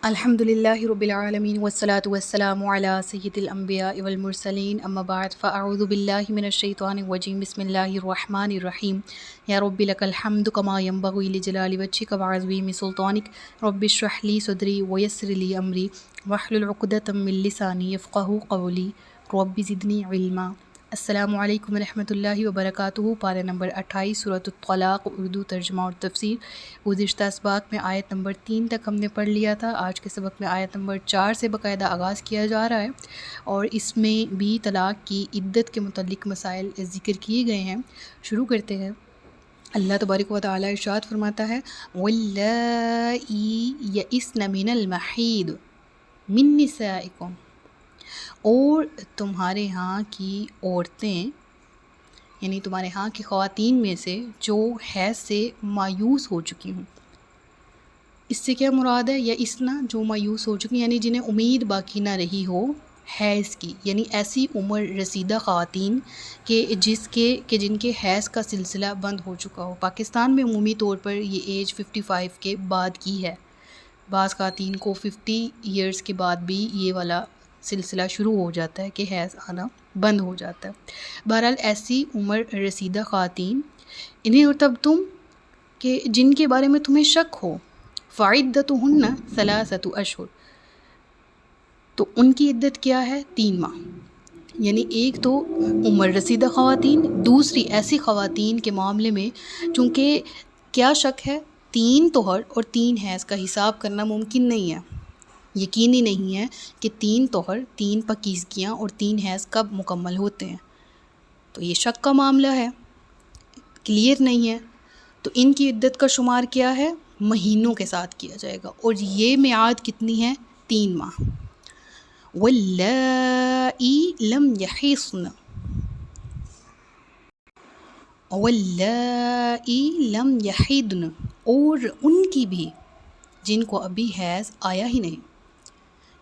الحمد للہ رب العالمین والصلاة والسلام علی سید الانبیاء والمرسلین اما بعد فاعوذ باللہ من الشیطان الرجیم بسم اللہ الرحمن الرحیم یا رب لک الحمد کما ینبغی لجلال وجہک وعظیم سلطانک رب اشرح لی صدری ویسر لی امری واحلل عقدۃ من لسانی یفقہوا قولی رب زدنی علما۔ السلام علیکم ورحمۃ اللہ وبرکاتہ۔ پارہ نمبر 28 سورۃ الطلاق، اردو ترجمہ اور تفسیر۔ گزشتہ اسباق میں آیت نمبر 3 تک ہم نے پڑھ لیا تھا۔ آج کے سبق میں آیت نمبر 4 سے باقاعدہ آغاز کیا جا رہا ہے، اور اس میں بھی طلاق کی عدت کے متعلق مسائل ذکر کیے گئے ہیں۔ شروع کرتے ہیں۔ اللہ تبارک و تعالیٰ ارشاد فرماتا ہے وَاللَّائِي يَئِسْنَ مِنَ الْمَحِيضِ مِن نِّسَائِكُمْ، اور تمہارے ہاں کی عورتیں، یعنی تمہارے ہاں کی خواتین میں سے جو حیض سے مایوس ہو چکی ہوں۔ اس سے کیا مراد ہے؟ یا اسنا جو مایوس ہو چکی، یعنی جنہیں امید باقی نہ رہی ہو حیض کی، یعنی ایسی عمر رسیدہ خواتین کہ جن کے حیض کا سلسلہ بند ہو چکا ہو۔ پاکستان میں عمومی طور پر یہ ایج 55 کے بعد کی ہے۔ بعض خواتین کو 50 ایئرز کے بعد بھی یہ والا سلسلہ شروع ہو جاتا ہے کہ حیض آنا بند ہو جاتا ہے۔ بہرحال ایسی عمر رسیدہ خواتین، انہیں اور تب تم کہ جن کے بارے میں تمہیں شک ہو، فعدتہن ثلاثۃ اشہر، تو ان کی عدت کیا ہے؟ 3 ماہ۔ یعنی ایک تو عمر رسیدہ خواتین، دوسری ایسی خواتین کے معاملے میں چونکہ کیا شک ہے؟ 3 طہر اور 3 حیض کا حساب کرنا ممکن نہیں ہے، یقینی نہیں ہے کہ 3 طہر، 3 پاکیزگیاں اور 3 حیض کب مکمل ہوتے ہیں، تو یہ شک کا معاملہ ہے، کلیئر نہیں ہے۔ تو ان کی عدت کا شمار کیا ہے؟ مہینوں کے ساتھ کیا جائے گا، اور یہ میعاد کتنی ہے؟ 3 ماہ۔ واللائی لم یحصن، واللائی لم یحضن، اور ان کی بھی جن کو ابھی حیض آیا ہی نہیں۔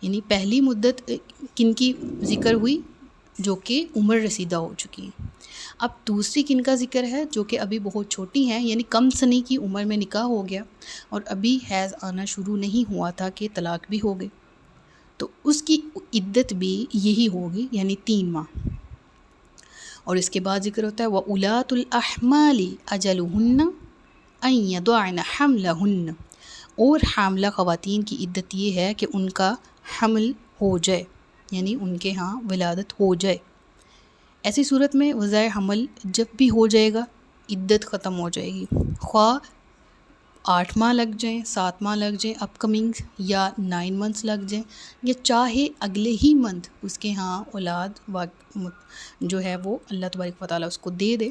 یعنی پہلی مدت کن کی ذکر ہوئی؟ جو کہ عمر رسیدہ ہو چکی ہیں۔ اب دوسری کن کا ذکر ہے؟ جو کہ ابھی بہت چھوٹی ہیں، یعنی کم سنی کی عمر میں نکاح ہو گیا اور ابھی حیض آنا شروع نہیں ہوا تھا کہ طلاق بھی ہو گئی، تو اس کی عدت بھی یہی ہوگی، یعنی 3 ماہ۔ اور اس کے بعد ذکر ہوتا ہے وَأُولَاتُ الْأَحْمَالِ أَجَلُهُنَّ أَن يَضَعْنَ حَمْلَهُنَّ، اور حاملہ خواتین کی عدت یہ ہے کہ ان کا حمل ہو جائے، یعنی ان کے ہاں ولادت ہو جائے۔ ایسی صورت میں وضع حمل جب بھی ہو جائے گا عدت ختم ہو جائے گی، خواہ 8 ماہ لگ جائیں، 7 ماہ لگ جائیں اپ کمنگ، یا 9 منتھس لگ جائیں، یا چاہے اگلے ہی منتھ اس کے ہاں اولاد جو ہے وہ اللہ تبارک و تعالیٰ اس کو دے دے،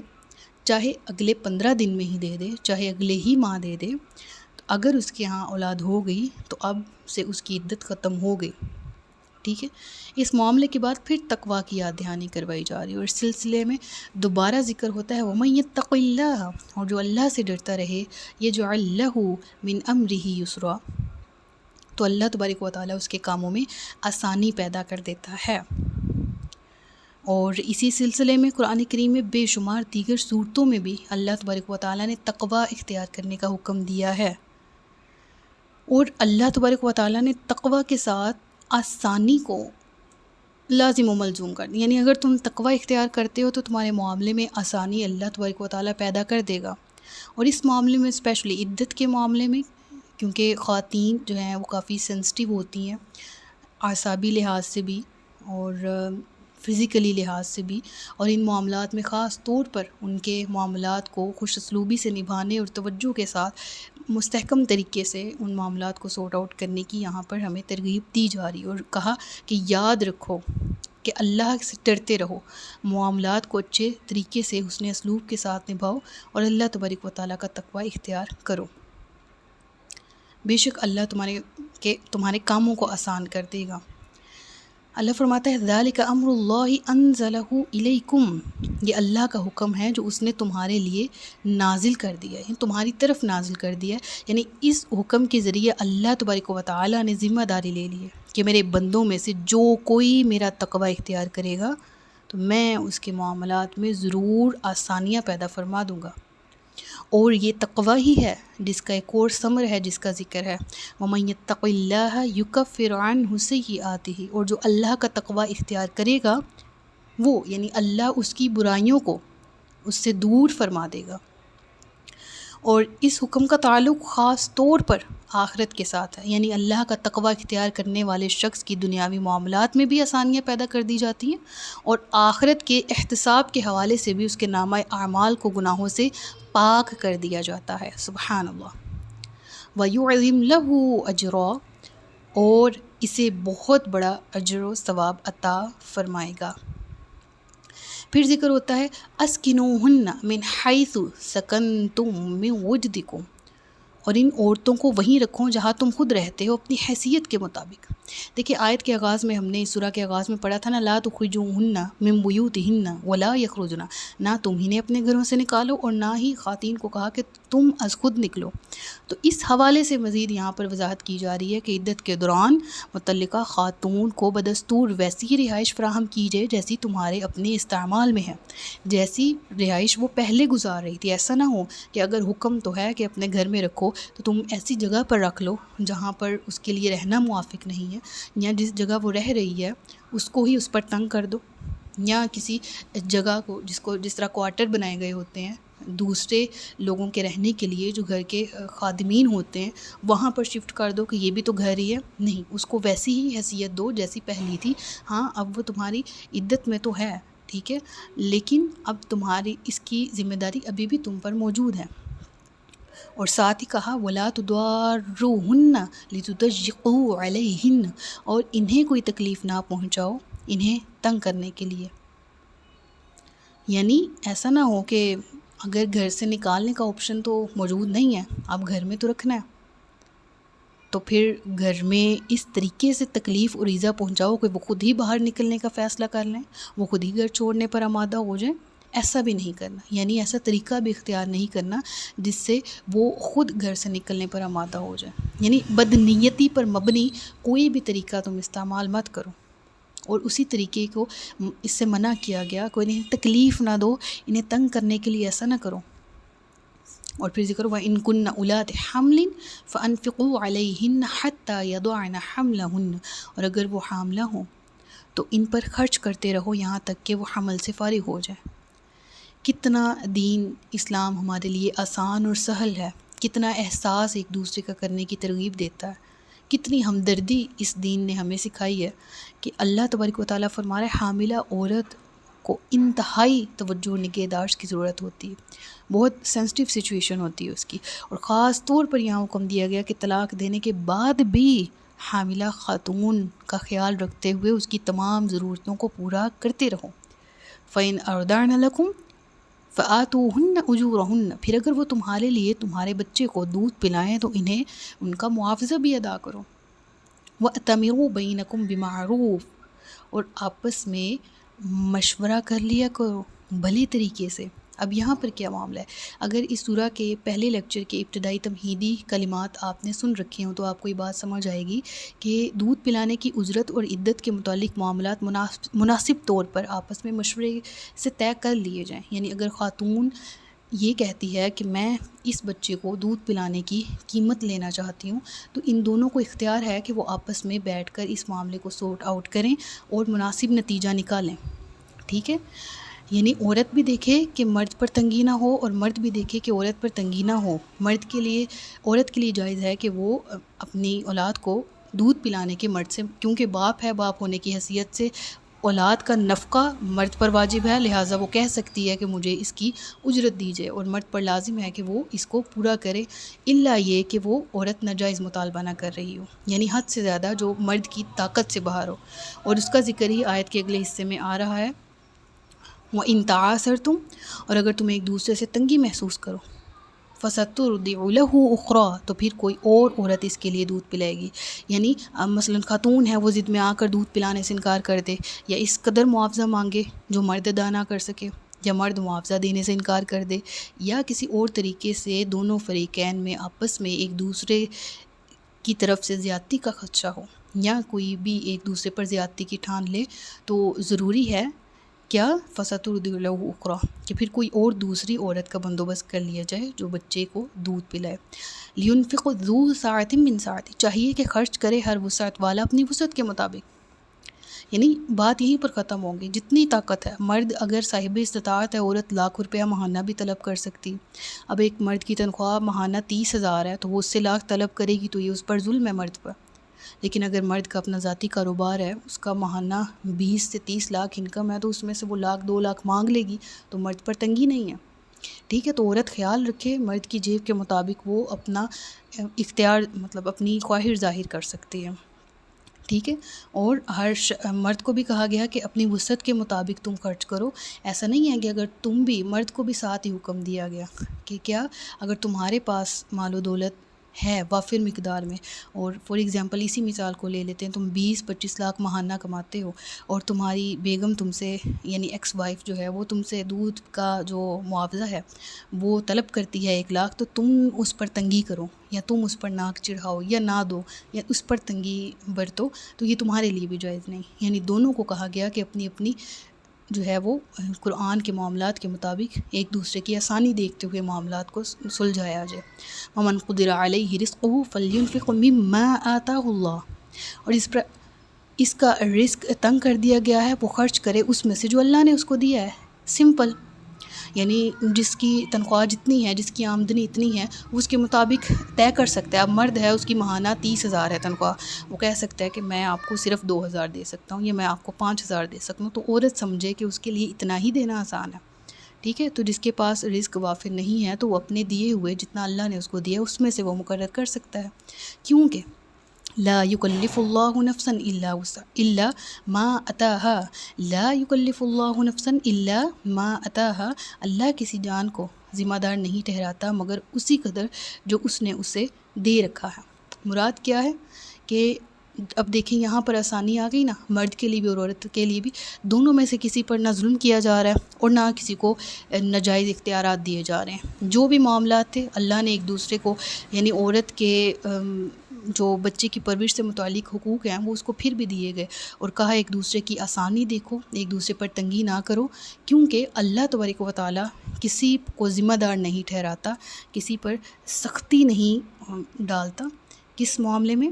چاہے اگلے 15 دن میں ہی دے دے، چاہے اگلے ہی ماہ دے دے، تو اگر اس کے ہاں اولاد ہو گئی تو اب سے اس کی عدت ختم ہو گئی۔ ٹھیک ہے۔ اس معاملے کے بعد پھر تقویٰ کی یاد دہانی کروائی جا رہی ہے، اور اس سلسلے میں دوبارہ ذکر ہوتا ہے وَمَن يَتَّقِ اللَّهَ، اور جو اللہ سے ڈرتا رہے، يَجْعَل لَّهُ مِنْ أَمْرِهِ يُسْرًا، تو اللہ تبارک و تعالیٰ اس کے کاموں میں آسانی پیدا کر دیتا ہے۔ اور اسی سلسلے میں قرآن کریم میں بے شمار دیگر صورتوں میں بھی اللہ تبارک و تعالیٰ نے تقویٰ اختیار کرنے کا حکم دیا ہے، اور اللہ تبارک و تعالیٰ نے تقویٰ کے ساتھ آسانی کو لازم و ملزوم کر دیا، یعنی اگر تم تقویٰ اختیار کرتے ہو تو تمہارے معاملے میں آسانی اللہ تبارک و تعالیٰ پیدا کر دے گا۔ اور اس معاملے میں اسپیشلی عدت کے معاملے میں، کیونکہ خواتین جو ہیں وہ کافی سینسٹیو ہوتی ہیں، اعصابی لحاظ سے بھی اور فزیکلی لحاظ سے بھی، اور ان معاملات میں خاص طور پر ان کے معاملات کو خوش اسلوبی سے نبھانے اور توجہ کے ساتھ مستحکم طریقے سے ان معاملات کو سورٹ آؤٹ کرنے کی یہاں پر ہمیں ترغیب دی جا رہی ہے، اور کہا کہ یاد رکھو کہ اللہ سے ڈرتے رہو، معاملات کو اچھے طریقے سے حسن اسلوب کے ساتھ نبھاؤ، اور اللہ تبارک و تعالیٰ کا تقویٰ اختیار کرو، بے شک اللہ تمہارے کاموں کو آسان کر دے گا۔ اللہ فرماتا ہے ذَلِكَ أَمْرُ اللَّهِ أَنزَلَهُ إِلَيْكُمْ، یہ اللہ کا حکم ہے جو اس نے تمہارے لیے نازل کر دیا ہے، تمہاری طرف نازل کر دیا ہے، یعنی اس حکم کے ذریعے اللہ تبارک و تعالیٰ نے ذمہ داری لے لی ہے کہ میرے بندوں میں سے جو کوئی میرا تقویٰ اختیار کرے گا تو میں اس کے معاملات میں ضرور آسانیاں پیدا فرما دوں گا۔ اور یہ تقوی ہی ہے جس کا ایک اور ثمر ہے جس کا ذکر ہے، وَمَن يَتَّقِ اللَّهَ يُكَفِّرْ عَنْهُ سَيِّئَاتِهِ، اور جو اللہ کا تقوی اختیار کرے گا وہ یعنی اللہ اس کی برائیوں کو اس سے دور فرما دے گا۔ اور اس حکم کا تعلق خاص طور پر آخرت کے ساتھ ہے، یعنی اللہ کا تقوی اختیار کرنے والے شخص کی دنیاوی معاملات میں بھی آسانیاں پیدا کر دی جاتی ہیں، اور آخرت کے احتساب کے حوالے سے بھی اس کے نامہ اعمال کو گناہوں سے پاک کر دیا جاتا ہے۔ سبحان اللہ۔ وَيُعْظِمْ لَهُ أَجْرًا، اور اسے بہت بڑا اجر و ثواب عطا فرمائے گا۔ پھر ذکر ہوتا ہے اسکنوہن من حیث سکنتم من وجدکم، اور ان عورتوں کو وہیں رکھو جہاں تم خود رہتے ہو اپنی حیثیت کے مطابق۔ دیکھیں آیت کے آغاز میں ہم نے اس سورہ کے آغاز میں پڑھا تھا نا، لا تخرجوہن من بیوتہن ولا یخرجن، نہ تم انہیں اپنے گھروں سے نکالو اور نہ ہی خواتین کو کہا کہ تم از خود نکلو۔ تو اس حوالے سے مزید یہاں پر وضاحت کی جا رہی ہے کہ عدت کے دوران متعلقہ خاتون کو بدستور ویسی ہی رہائش فراہم کی جائے جیسی تمہارے اپنے استعمال میں ہے، جیسی رہائش وہ پہلے گزار رہی تھی۔ ایسا نہ ہو کہ اگر حکم تو ہے کہ اپنے گھر میں رکھو تو تم ایسی جگہ پر رکھ لو جہاں پر اس کے لیے رہنا موافق نہیں ہے، یا جس جگہ وہ رہ رہی ہے اس کو ہی اس پر تنگ کر دو، یا کسی جگہ کو جس طرح کوارٹر بنائے گئے ہوتے ہیں دوسرے لوگوں کے رہنے کے لیے جو گھر کے خادمین ہوتے ہیں، وہاں پر شفٹ کر دو کہ یہ بھی تو گھر ہی ہے۔ نہیں، اس کو ویسی ہی حیثیت دو جیسی پہلی تھی۔ ہاں اب وہ تمہاری عدت میں تو ہے، ٹھیک ہے، لیکن اب تمہاری اس کی ذمہ داری ابھی بھی تم پر موجود ہے۔ اور ساتھ ہی کہا وَلَا تُضَارُّوهُنَّ لِتُضَيِّقُوا عَلَيْهِنَّ، اور انہیں کوئی تکلیف نہ پہنچاؤ انہیں تنگ کرنے کے لیے۔ یعنی ایسا نہ ہو کہ اگر گھر سے نکالنے کا آپشن تو موجود نہیں ہے، اب گھر میں تو رکھنا ہے، تو پھر گھر میں اس طریقے سے تکلیف اور ایذا پہنچاؤ کہ وہ خود ہی باہر نکلنے کا فیصلہ کر لیں، وہ خود ہی گھر چھوڑنے پر آمادہ ہو جائیں۔ ایسا بھی نہیں کرنا، یعنی ایسا طریقہ بھی اختیار نہیں کرنا جس سے وہ خود گھر سے نکلنے پر آمادہ ہو جائیں، یعنی بدنیتی پر مبنی کوئی بھی طریقہ تم استعمال مت کرو۔ اور اسی طریقے کو اس سے منع کیا گیا کہ انہیں تکلیف نہ دو، انہیں تنگ کرنے کے لیے ایسا نہ کرو۔ اور پھر ذکر ہوا ان کن اولات حمل فانفقوا علیہن حتی یضعن حملہن، اور اگر وہ حاملہ ہوں تو ان پر خرچ کرتے رہو یہاں تک کہ وہ حمل سے فارغ ہو جائیں۔ کتنا دین اسلام ہمارے لیے آسان اور سہل ہے، کتنا احساس ایک دوسرے کا کرنے کی ترغیب دیتا ہے، کتنی ہمدردی اس دین نے ہمیں سکھائی ہے کہ اللہ تبارک و تعالیٰ فرما رہا ہے حاملہ عورت کو انتہائی توجہ و نگہداشت کی ضرورت ہوتی ہے، بہت سینسٹیو سچویشن ہوتی ہے اس کی، اور خاص طور پر یہاں حکم دیا گیا کہ طلاق دینے کے بعد بھی حاملہ خاتون کا خیال رکھتے ہوئے اس کی تمام ضرورتوں کو پورا کرتے رہو۔ فَإِنْ أَرْضَعْنَ لَكُمْ فَآتُوهُنَّ أُجُورَهُنَّ، پھر اگر وہ تمہارے لیے تمہارے بچے کو دودھ پلائیں تو انہیں ان کا معاوضہ بھی ادا کرو۔ وَأْتَمِرُوا بَيْنَكُمْ بِمَعْرُوفٍ، اور آپس میں مشورہ کر لیا کرو بھلے طریقے سے۔ اب یہاں پر کیا معاملہ ہے، اگر اس سورہ کے پہلے لیکچر کے ابتدائی تمہیدی کلمات آپ نے سن رکھے ہوں تو آپ کو یہ بات سمجھ آئے گی کہ دودھ پلانے کی اجرت اور عدت کے متعلق معاملات مناسب طور پر آپس میں مشورے سے طے کر لیے جائیں۔ یعنی اگر خاتون یہ کہتی ہے کہ میں اس بچے کو دودھ پلانے کی قیمت لینا چاہتی ہوں، تو ان دونوں کو اختیار ہے کہ وہ آپس میں بیٹھ کر اس معاملے کو سورٹ آؤٹ کریں اور مناسب نتیجہ نکالیں، ٹھیک ہے۔ یعنی عورت بھی دیکھے کہ مرد پر تنگی نہ ہو اور مرد بھی دیکھے کہ عورت پر تنگی نہ ہو۔ عورت کے لیے جائز ہے کہ وہ اپنی اولاد کو دودھ پلانے کے مرد سے، کیونکہ باپ ہے، باپ ہونے کی حیثیت سے اولاد کا نفقہ مرد پر واجب ہے، لہٰذا وہ کہہ سکتی ہے کہ مجھے اس کی اجرت دیجیے، اور مرد پر لازم ہے کہ وہ اس کو پورا کرے، الا یہ کہ وہ عورت ناجائز مطالبہ نہ کر رہی ہو، یعنی حد سے زیادہ جو مرد کی طاقت سے باہر ہو، اور اس کا ذکر ہی آیت کے اگلے حصے میں آ رہا ہے۔ وَإِن تَعَاسَرْتُمْ، اور اگر تم ایک دوسرے سے تنگی محسوس کرو، فَسَتُرْضِعُ لَهُ أُخْرَىٰ، تو پھر کوئی اور عورت اس کے لیے دودھ پلائے گی۔ یعنی مثلا خاتون ہے، وہ ضد میں آ کر دودھ پلانے سے انکار کر دے، یا اس قدر معاوضہ مانگے جو مرد ادا نہ کر سکے، یا مرد معاوضہ دینے سے انکار کر دے، یا کسی اور طریقے سے دونوں فریقین میں آپس میں ایک دوسرے کی طرف سے زیادتی کا خدشہ ہو، یا کوئی بھی ایک دوسرے پر زیادتی کی ٹھان لے، تو ضروری ہے کیا فسترضع لہ اخری، کہ پھر کوئی اور دوسری عورت کا بندوبست کر لیا جائے جو بچے کو دودھ پلائے. لینفق ذو سعۃ من سعتہ، چاہیے کہ خرچ کرے ہر وسعت والا اپنی وسعت کے مطابق. یعنی بات یہیں پر ختم ہوگی. جتنی طاقت ہے، مرد اگر صاحب استطاعت ہے، عورت لاکھ روپیہ ماہانہ بھی طلب کر سکتی. اب ایک مرد کی تنخواہ ماہانہ 30,000 ہے تو وہ اس سے لاکھ طلب کرے گی تو یہ اس پر ظلم ہے مرد پر. لیکن اگر مرد کا اپنا ذاتی کاروبار ہے، اس کا ماہانہ 20 سے 30 لاکھ انکم ہے، تو اس میں سے وہ 1,00,000 2,00,000 مانگ لے گی تو مرد پر تنگی نہیں ہے. ٹھیک ہے، تو عورت خیال رکھے مرد کی جیب کے مطابق وہ اپنا اختیار مطلب اپنی خواہش ظاہر کر سکتی ہے. ٹھیک ہے، اور ہر مرد کو بھی کہا گیا کہ اپنی وسعت کے مطابق تم خرچ کرو. ایسا نہیں ہے کہ اگر تم بھی، مرد کو بھی ساتھ ہی حکم دیا گیا کہ کیا اگر تمہارے پاس مال و دولت ہے وافر مقدار میں، اور فار ایگزامپل اسی مثال کو لے لیتے ہیں، تم 20-25 لاکھ ماہانہ کماتے ہو اور تمہاری بیگم تم سے یعنی ایکس وائف جو ہے وہ تم سے دودھ کا جو معاوضہ ہے وہ طلب کرتی ہے 1,00,000، تو تم اس پر تنگی کرو یا تم اس پر ناک چڑھاؤ یا نہ دو یا اس پر تنگی برتو، تو یہ تمہارے لیے بھی جائز نہیں. یعنی دونوں کو کہا گیا کہ اپنی اپنی جو ہے وہ قرآن کے معاملات کے مطابق ایک دوسرے کی آسانی دیکھتے ہوئے معاملات کو سلجھایا جائے. وَمَنْ قُدِرَ عَلَيْهِ رِزْقُهُ فَلْيُنْفِقْ مِمَّا آتَاهُ اللَّهُ، اور اس کا رزق تنگ کر دیا گیا ہے، وہ خرچ کرے اس میں سے جو اللہ نے اس کو دیا ہے. سمپل، یعنی جس کی تنخواہ جتنی ہے، جس کی آمدنی اتنی ہے، وہ اس کے مطابق طے کر سکتا ہے. اب مرد ہے، اس کی ماہانہ 30,000 ہے تنخواہ، وہ کہہ سکتا ہے کہ میں آپ کو صرف 2,000 دے سکتا ہوں یا میں آپ کو 5,000 دے سکتا ہوں، تو عورت سمجھے کہ اس کے لیے اتنا ہی دینا آسان ہے. ٹھیک ہے، تو جس کے پاس رزق وافر نہیں ہے تو وہ اپنے دیے ہوئے جتنا اللہ نے اس کو دیا اس میں سے وہ مقرر کر سکتا ہے. کیونکہ لا یکلف اللہ نفسا الا ما اتاها، لا یکلف اللہ نفسا الا ما اتاها، اللہ کسی جان کو ذمہ دار نہیں ٹھہراتا مگر اسی قدر جو اس نے اسے دے رکھا ہے. مراد کیا ہے کہ اب دیکھیں یہاں پر آسانی آ گئی نا، مرد کے لیے بھی اور عورت کے لیے بھی، دونوں میں سے کسی پر نہ ظلم کیا جا رہا ہے اور نہ کسی کو ناجائز اختیارات دیے جا رہے ہیں. جو بھی معاملات تھے اللہ نے ایک دوسرے کو، یعنی عورت کے جو بچے کی پرورش سے متعلق حقوق ہیں وہ اس کو پھر بھی دیے گئے، اور کہا ایک دوسرے کی آسانی دیکھو، ایک دوسرے پر تنگی نہ کرو، کیونکہ اللہ تبارک و تعالیٰ کسی کو ذمہ دار نہیں ٹھہراتا، کسی پر سختی نہیں ڈالتا. کس معاملے میں؟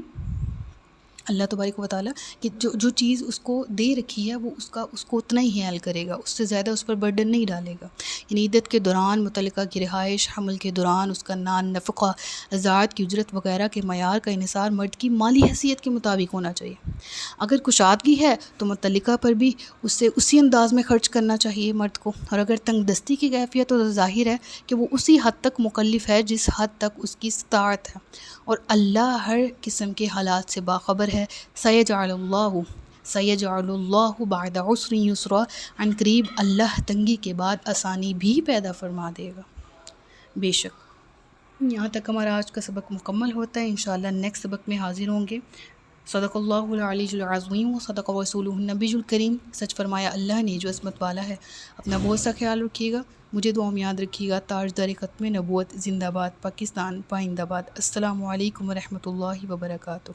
اللہ تبارک و تعالیٰ کہ جو چیز اس کو دے رکھی ہے وہ اس کو اتنا ہی حیال کرے گا، اس سے زیادہ اس پر برڈن نہیں ڈالے گا. یعنی عدت کے دوران متعلقہ کی رہائش، حمل کے دوران اس کا نان، نفقہ، رضاعت کی اجرت وغیرہ کے معیار کا انحصار مرد کی مالی حیثیت کے مطابق ہونا چاہیے. اگر کشادگی ہے تو متعلقہ پر بھی اسے اسی انداز میں خرچ کرنا چاہیے مرد کو، اور اگر تنگ دستی کی کیفیت تو ظاہر ہے کہ وہ اسی حد تک مکلف ہے جس حد تک اس کی استطاعت ہے، اور اللہ ہر قسم کے حالات سے باخبر ہے. سیجعل اللہ بعد عسر یسرا، عن قریب اللہ تنگی کے بعد آسانی بھی پیدا فرما دے گا. بے شک. یہاں تک ہمارا آج کا سبق مکمل ہوتا ہے. انشاءاللہ نیکسٹ سبق میں حاضر ہوں گے. صدق اللہ العلی العظیم و صدق رسولہ النبی الکریم. سچ فرمایا اللہ نے جو عظمت والا ہے. اپنا بہت سا خیال رکھیے گا، مجھے دعا میں یاد رکھیے گا. تاجدار ختم نبوت زندہ باد، پاکستان پائندہ باد. السلام علیکم ورحمۃ اللہ وبرکاتہ.